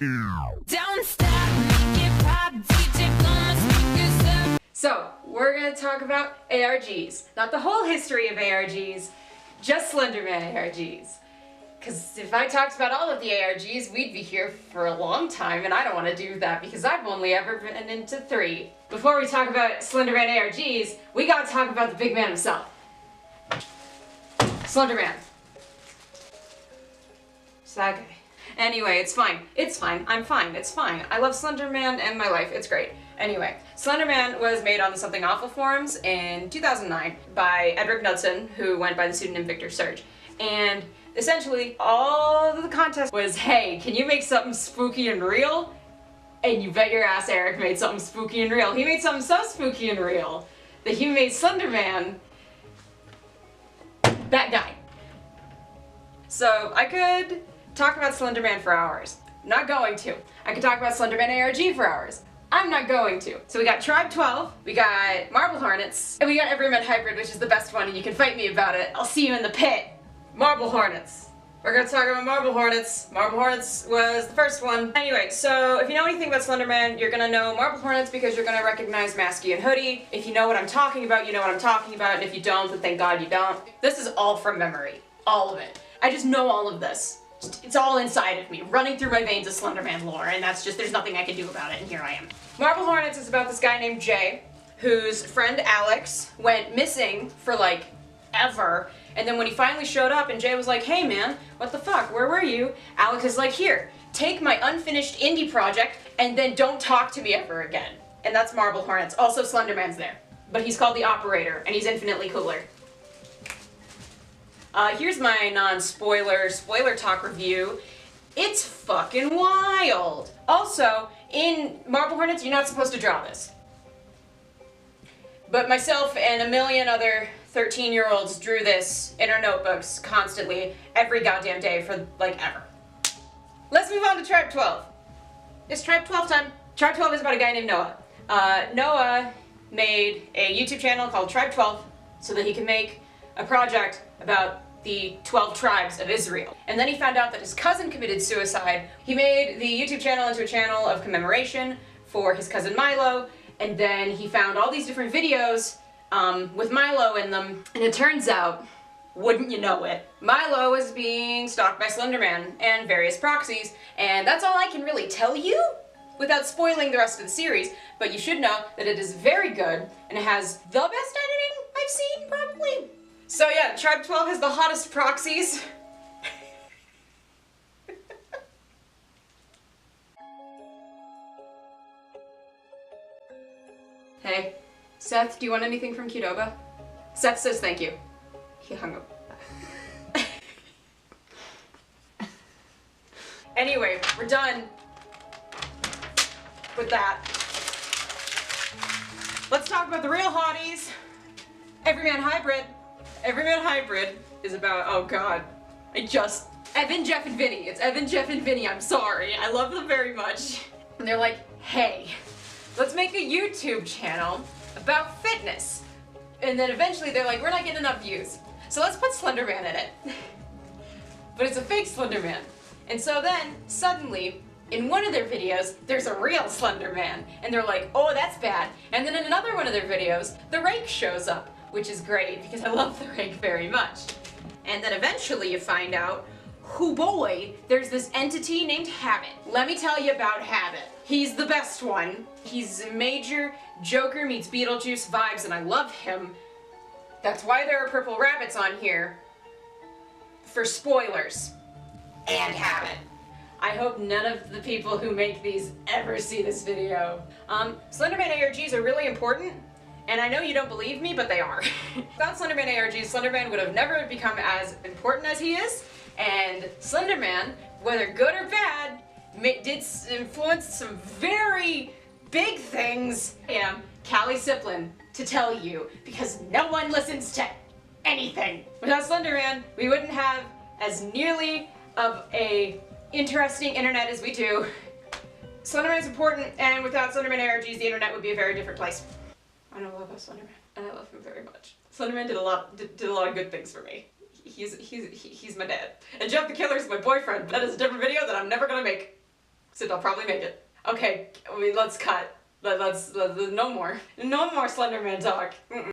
Don't stop, make it pop, DJ blow my speakers up. So, we're gonna talk about ARGs. Not the whole history of ARGs, just Slenderman ARGs. Because if I talked about all of the ARGs, we'd be here for a long time, and I don't want to do that because I've only ever been into 3. Before we talk about Slenderman ARGs, we gotta talk about the big man himself. Slenderman. It's that guy. Anyway, it's fine. It's fine. I'm fine. It's fine. I love Slenderman and my life. It's great. Anyway, Slenderman was made on the Something Awful forums in 2009 by Edward Knudsen, who went by the pseudonym Victor Surge. And essentially, all of the contest was, hey, can you make something spooky and real? And you bet your ass Eric made something spooky and real. He made something so spooky and real that he made Slenderman that guy. So I could talk about Slenderman for hours. Not going to. I could talk about Slenderman ARG for hours. I'm not going to. So we got Tribe 12, we got Marble Hornets, and we got Everyman Hybrid, which is the best one, and you can fight me about it. I'll see you in the pit. Marble Hornets. We're gonna talk about Marble Hornets. Marble Hornets was the first one. Anyway, so if you know anything about Slenderman, you're gonna know Marble Hornets because you're gonna recognize Masky and Hoodie. If you know what I'm talking about, you know what I'm talking about, and if you don't, then thank God you don't. This is all from memory. All of it. I just know all of this. It's all inside of me, running through my veins of Slenderman lore, and that's just, there's nothing I can do about it, and here I am. Marble Hornets is about this guy named Jay, whose friend Alex went missing for like ever, and then when he finally showed up and Jay was like, hey man, what the fuck, where were you? Alex is like, here, take my unfinished indie project and then don't talk to me ever again. And that's Marble Hornets. Also Slenderman's there, but he's called the Operator, and he's infinitely cooler. Here's my non-spoiler, spoiler talk review. It's fucking wild. Also, in Marble Hornets, you're not supposed to draw this. But myself and a million other 13-year-olds drew this in our notebooks constantly, every goddamn day for, like, ever. Let's move on to Tribe 12. It's Tribe 12 time. Tribe 12 is about a guy named Noah. Noah made a YouTube channel called Tribe 12 so that he could make a project about the 12 tribes of Israel. And then he found out that his cousin committed suicide. He made the YouTube channel into a channel of commemoration for his cousin Milo, and then he found all these different videos with Milo in them, and it turns out, wouldn't you know it, Milo was being stalked by Slenderman and various proxies, and that's all I can really tell you without spoiling the rest of the series, but you should know that it is very good, and it has the best editing I've seen, probably. So yeah, Tribe 12 has the hottest proxies. Hey, Seth, do you want anything from Qdoba? Seth says thank you. He hung up. Anyway, we're done with that. Let's talk about the real hotties. Everyman Hybrid. Everyman Hybrid is about, oh god, Evan, Jeff, and Vinny. It's Evan, Jeff, and Vinny, I'm sorry. I love them very much. And they're like, hey, let's make a YouTube channel about fitness. And then eventually they're like, we're not getting enough views, so let's put Slenderman in it. But it's a fake Slenderman. And so then, suddenly, in one of their videos, there's a real Slenderman. And they're like, oh, that's bad. And then in another one of their videos, the Rake shows up, which is great because I love the Rake very much. And then eventually you find out, hoo boy, there's this entity named Habit. Let me tell you about Habit. He's the best one. He's major Joker meets Beetlejuice vibes, and I love him. That's why there are purple rabbits on here. For spoilers. And Habit. I hope none of the people who make these ever see this video. Slenderman ARGs are really important. And I know you don't believe me, but they are. Without Slenderman ARGs, Slenderman would have never become as important as he is, and Slenderman, whether good or bad, did influence some very big things. I am Callie Siplin to tell you, because no one listens to anything. Without Slenderman, we wouldn't have as nearly of a interesting internet as we do. Slenderman is important, and without Slenderman ARGs, the internet would be a very different place. I know a lot about Slenderman, and I love him very much. Slenderman did a lot of good things for me. He's my dad. And Jeff the Killer is my boyfriend. That is a different video that I'm never gonna make. So I'll probably make it. Okay, let's cut. Let's no more Slenderman talk.